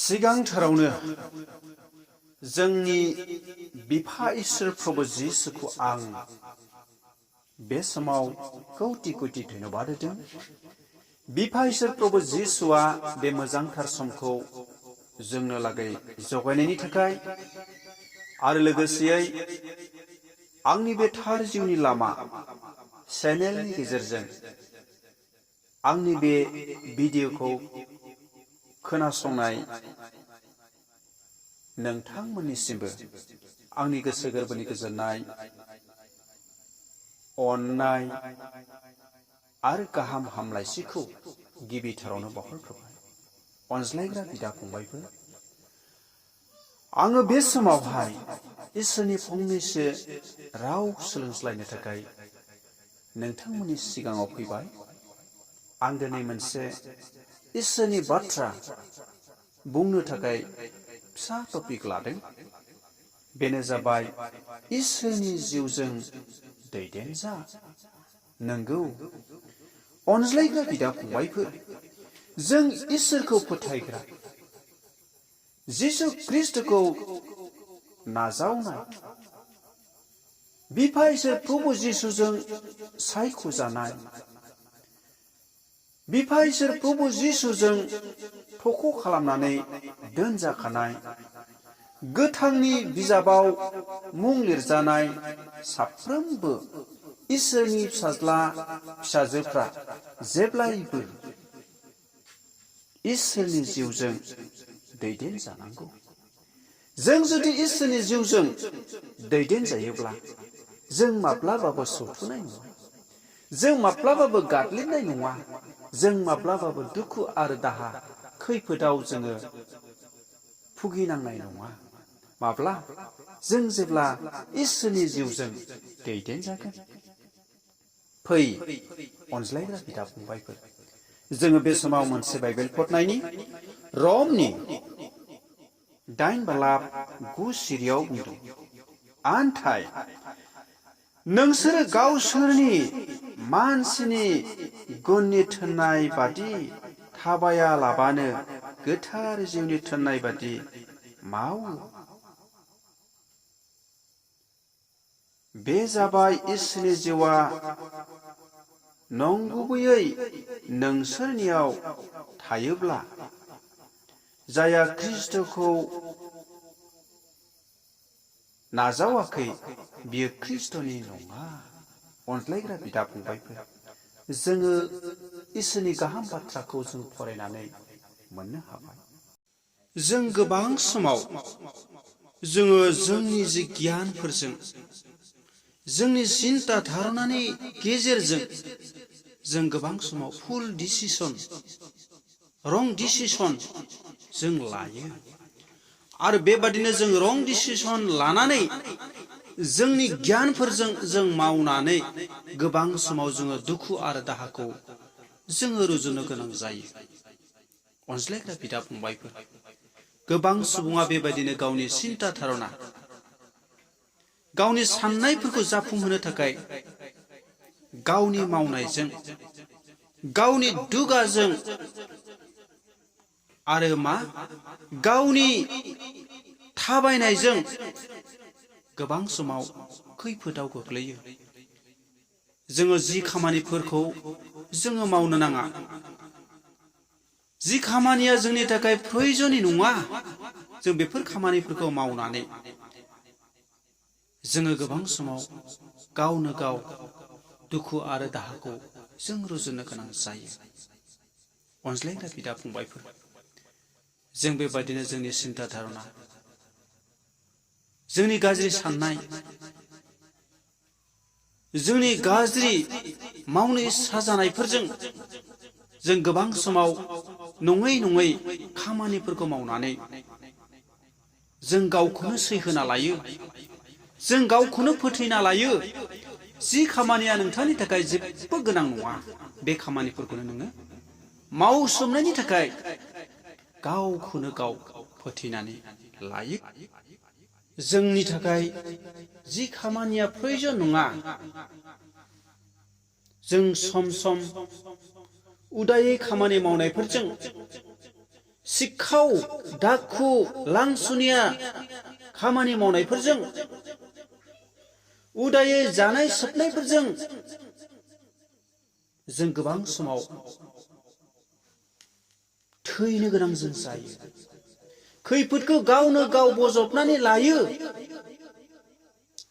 सिगांथारावनो जोंनि बिफा इसोर प्रभु जिसुखौ आं बे समाव कौटि कौटि धन्यबाद होदों। बिफा इसोर प्रभु जिसुआ बे मोजांथार समखौ जोंनो लागै जगायनायनि थाखाय आरो लोगोसेयै आंनि बे थार जिउनि लामा चेनेलनि गेजेरजों आंनि बे भिडिअखौ खोनासंनाय नोंथांमोननिसिमबो आंनि गोसो गोरबोनि गोजोननाय, अननाय आरो गाहाम हामलायथिखौ गिबिथारावनो बावहरग्रोबाय। अनज्लायग्रा बिदा फंबायफोर, आङो बे समावहाय इसोरनि फंनैसो राव सोलोंज्लायनो थाखाय नोंथांमोननि सिगाङाव फैबाय। आं दिनै मोनसे इसोरनि बाथ्रा बुंनो थाखाय फिसा टपिक लादों। बेनो जाबाय इसोरनि जिउजों दैदेनजा। नंगौ अनज्लायग्रा बिदा फंबायफोर, जों इसोरखौ फोथायग्रा, जिसु ख्रिस्टखौ नाजावनाय, बिफा इसोर प्रभु जिसुजों सायख'जानाय, बिफा इसोर प्रभु जिसुजों थख' खालामनानै दोनजाखानाय, गोथांनि बिजाबाव मुं लिरजानाय साफ्रोमबो इसोरनि फिसाज्ला फिसाजोफ्रा जेब्लायबो इसोरनि जिउजों दैदेनजानांगौ। जों जुदि इसोरनि जिउजों दैदेनजायोब्ला जों माब्लाबाबो सौथुनाय नङा, जों माब्लाबाबो गाग्लिनाय नङा, जों माब्लाबाबो दुखु आरो दाहा खैफोदाव जोङो भुगिनांनाय नङा। माब्ला? जों जेब्ला इसोरनि जिउजों दैदेनजागोन। फै अनज्लायग्रा बिदा फंबायफोर, जोङो बे समाव मोनसे बाइबेल फरायनायनि रमनि 8:9 सिरियाव बुंदों, आन्थाय नोंसोरो गावसोरनि मानसिनि गुननि थोननाय बादि थाबायालाबानो गोथार जिउनि थोननाय बादि मावो। बे जाबाय इसोरनि जिउआ नंगुबैयै नोंसोरनियाव थायोब्ला, जाया ख्रिस्टखौ नाजावाखै बियो ख्रिस्टनि नङा। अनज्लायग्रा बिदा फंबायफोर, जोङो इसोरनि गाहाम बाथ्राखौ जों फरायनानै मोननो हाबाय। जों गोबां समाव जोङो जोंनि जि गियानफोरजों, जोंनि सिन्ता धारनानि गेजेरजों जों गोबां समाव भुल डिसिसन, रं डिसिसन जों लायो। आरो बेबादिनो जों रं डिसिसन लानानै जोंनि गियानफोरजों जों मावनानै गोबां समाव जोङो दुखु आरो दाहाखौ जोङो रुजुनो गोनां जायो। अनज्लायग्रा बिदा फंबायफोर, गोबां सुबुङा बेबायदिनो गावनि सिन्ता धारना, गावनि साननायफोरखौ जाफुंहोनो थाखाय गावनि मावनायजों, गावनि दुगाजों आरो गावनि थाबायनायजों गोबां समाव खैफोदाव गोग्लैयो। जोङो जि खामानिफोरखौ जोङो मावनो नाङा, जि खामानिया जोंनि थाखाय प्रयजननि नङा, जों बेफोर खामानिफोरखौ मावनानै जोङो गोबां समाव गावनो गाव दुखु आरो दाहाखौ जों रुजुनो गोनां जायो। अनज्लायग्रा बिदा फंबायफोर, जों बेबायदिनो जोंनि सिन्ता धारना, जोंनि गाज्रि साननाय, जोंनि गाज्रि मावनो इस्सा जानायफोरजों जों गोबां समाव नङै नङै खामानिफोरखौ मावनानै जों गावखौनो सैहोना लायो, जों गावखौनो फोथैना लायो। जि खामानिया नोंथांनि थाखाय जेबो गोनां नङा, बे खामानिफोरखौनो नोङो मावसोमनायनि थाखाय गावखौनो गाव फोथैनानै लायो। जोंनि थाखाय जि खामानिया प्रयजन नङा, जों सम सम उदायै खामानि मावनायफोरजों सिखाव दाखु लांसुनिया खामानि मावनायफोरजों उदायै जानाय सोबनायफोरजों जों गोबां समाव थैनो गोनां जों जायो खैफोदखौ गावनो गाव बजबनानै लायो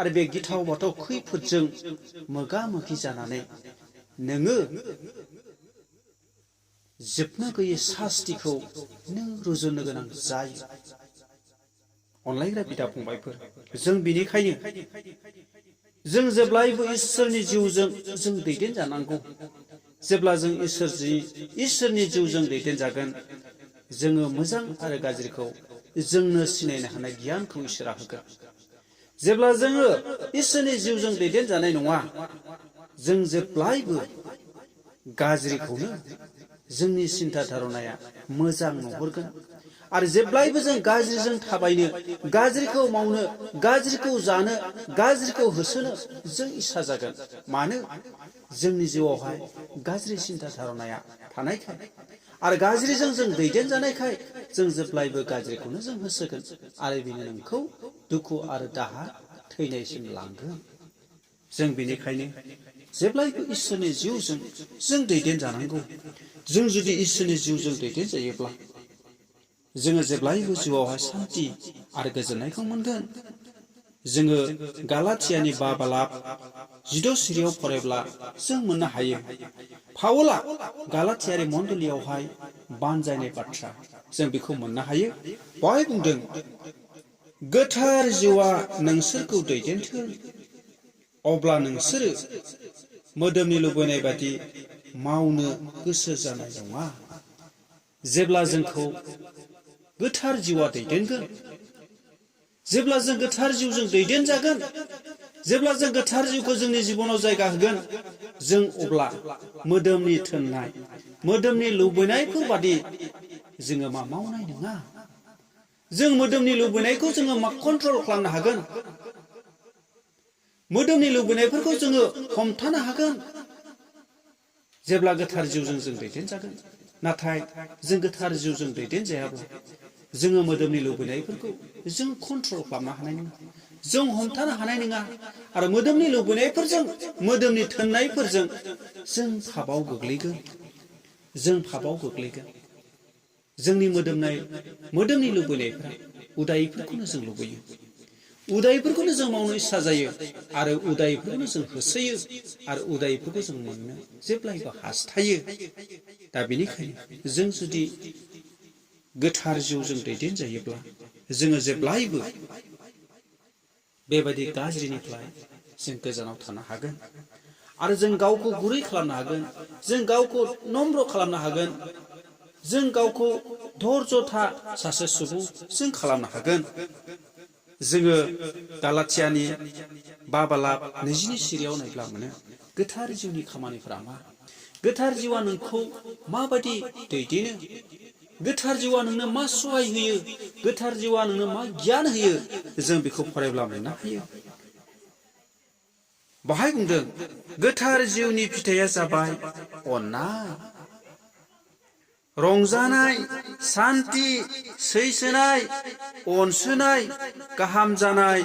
आरो बे गिथाव बाथाव खैफोदजों मोगा मोगि जानानै नोङो जोबनो गैयै सास्तिखौ नों रुजुनो गोनां जायो अनलायग्रा बिदा फंबायफोर जों बिनिखायनो जों जेब्लायबो इसोरनि जिउजों जों दैदेनजानांगौ जेब्ला जों इसोरनि जिउजों दैदेनजागोन जोङो मोजां आरो गाज्रिखौ जोंनो सिनायनो हानाय गियानखौ इसोरा होगोन जेब्ला जोङो इसोरनि जिउजों दैदेनजानाय नङा जों जेब्लायबो गाज्रिखौनो जोंनि सिन्था धारनाया मोजां नुहुरगोन आरो जेब्लायबो जों गाज्रिजों थाबायनो गाज्रिखौ मावनो गाज्रिखौ जानो गाज्रिखौ होसोनो जों इच्छा जागोन मानो जोंनि जिउआवहाय गाज्रि सिन्था धारनाया थानायखाय आरो गाज्रिजों जों दैदेनजानायखाय जों जेब्लायबो गाज्रिखौनो जों होसोगोन आरो बेनो नोंखौ दुखु आरो दाहा थैनायसिम लांगोन जों बेनिखायनो जेब्लायबो इसोरनि जिउजों जों दैदेनजानांगौ जों जुदि इसोरनि जिउजों दैदेनजायोब्ला जोङो जेब्लायबो जिउआवहाय सान्ति आरो गोजोननायखौ मोनगोन जोङो गालातियानि 5 बालाब 16 सिरियाव फरायब्ला जों मोननो हायो पाउला गालातियारि मण्डलियावहाय बानजायनाय बाथ्रा जों बेखौ मोननो हायो बेवहाय बुंदों गोथार जिउआ नोंसोरखौ दैदेनथों अब्ला नोंसोरो मोदोमनि लुबैनाय बादि मावनो गोसो जानाय नङा जेब्ला जोंखौ गोथार जिउआ दैदेनगोन जेब्ला जों गोथार जिउजों दैदेनजागोन जेब्ला जों गोथार जिउखौ जोंनि जिबनाव जायगा होगोन जों अब्ला मोदोमनि थोननाय मोदोमनि लुबैनायफोर बादि जोङो मा मावनाय नङा जों मोदोमनि लुबैनायखौ जोङो मा कन्ट्रल खालामनो हागोन मोदोमनि लुबैनायफोरखौ जोङो हमथानो हागोन जेब्ला गोथार जिउजों जों दैदेनजागोन नाथाय जों गोथार जिउजों दैदेनजायाब्ला जोङो मोदोमनि लुबैनायफोरखौ जों कन्ट्रल खालामनो हानाय नङा जों हमथानो हानाय नङा आरो मोदोमनि लुबैनायफोरजों मोदोमनि थोननायफोरजों जों पापाव गोग्लैगोन जोंनि मोदोमनि लुबैनायफोरा उदायफोरखौनो जों लुबैयो उदायफोरखौनो जों मावनो इच्छा जायो आरो उदायफोरखौनो जों होसोयो आरो उदायफोरखौ जों मोननो जेब्लायबो हास्थायो दा बेनिखायनो जों जुदि गोथार जिउजों दैदेनजायोब्ला जोङो जेब्लायबो बेबायदि गाज्रिनिफ्राय जों गोजानाव थानो हागोन आरो जों गावखौ गुरै खालामनो हागोन जों गावखौ नम्र खालामनो हागोन जों गावखौ धर्जथा सासे सुबुं जों खालामनो हागोन जोङो गालातियानि 5 बालाब 20 सिरियाव नायब्ला मोनो गोथार जिउनि खामानिफोरा मा गोथार जिउआ नोंखौ माबायदि दैदेनो गोथार जिउआ नोंनो मा सहाय होयो गोथार जिउआ नोंनो मा गियान होयो जों बेखौ फरायब्ला मोननो हायो बाहाय बुंदों गोथार जिउनि फिथाइया जाबाय अननाय रंजानाय शान्ति सैसोनाय अनसोनाय गाहाम जानाय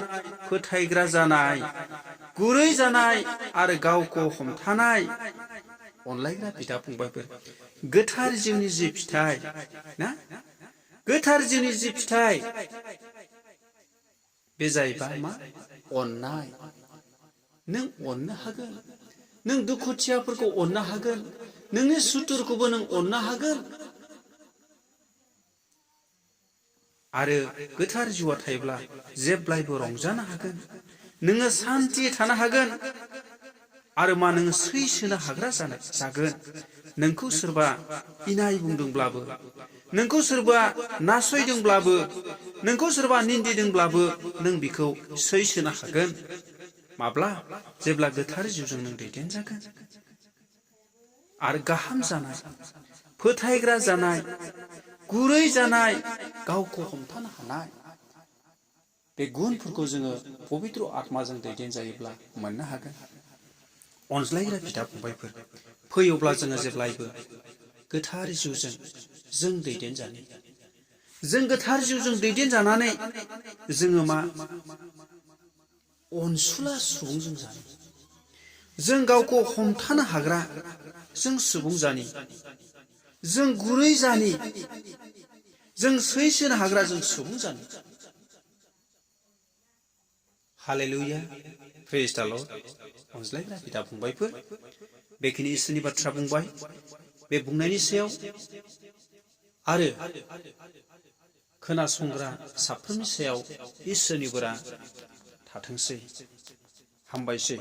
फोथायग्रा जानाय गुरै जानाय आरो गावखौ हमथानाय अनलायग्रा बिदा फंबायफोर गोथार जिउनि जि फिथाइ ना गोथार जिउनि जि फिथाइ बे जाहैबाय मा अननाय नों अननो हागोन नों दुखुथियाफोरखौ अननो हागोन नोंनि सुथुरखौबो नों अननो हागोन आरो गोथार जिउआ थायोब्ला जेब्लायबो रंजानो हागोन नोङो शान्ति थानो हागोन आरो मा नोङो सैसोनो हाग्रा जागोन नोंखौ सोरबा इनाय बुंदोंब्लाबो नोंखौ सोरबा नासयदोंब्लाबो नोंखौ सोरबा निन्दिदोंब्लाबो नों बिखौ सैसोनो हागोन माब्ला जेब्ला गोथार जिउजों नों दैदेनजागोन आरो गाहाम जानाय फोथायग्रा जानाय गुरै जानाय गावखौ हमथानो हानाय बे गुनफोरखौ जोङो पबित्र आत्माजों दैदेनजायोब्ला मोननो हागोन अनज्लायग्रा बिदा फंबायफोर फैयोब्ला जोङो जेब्लायबो गोथार जिउजों जों दैदेनजानो जों गोथार जिउजों दैदेनजानानै जोङो मा अनसुला सुबुंजों जानि जों गावखौ हमथानो हाग्रा जों सुबुं जानि जों गुरै जानि जों सैसोनो हाग्रा जों सुबुं जानि हालेलुया प्रेज द लर्ड अनज्लायग्रा बिदा फंबायफोर बेखिनि इसोरनि बाथ्रा बुंबाय बे बुंनायनि सायाव आरो खोनासंग्रा साफ्रोमनि सायाव इसोरनि बोरा थाथोंसै हामबायसै।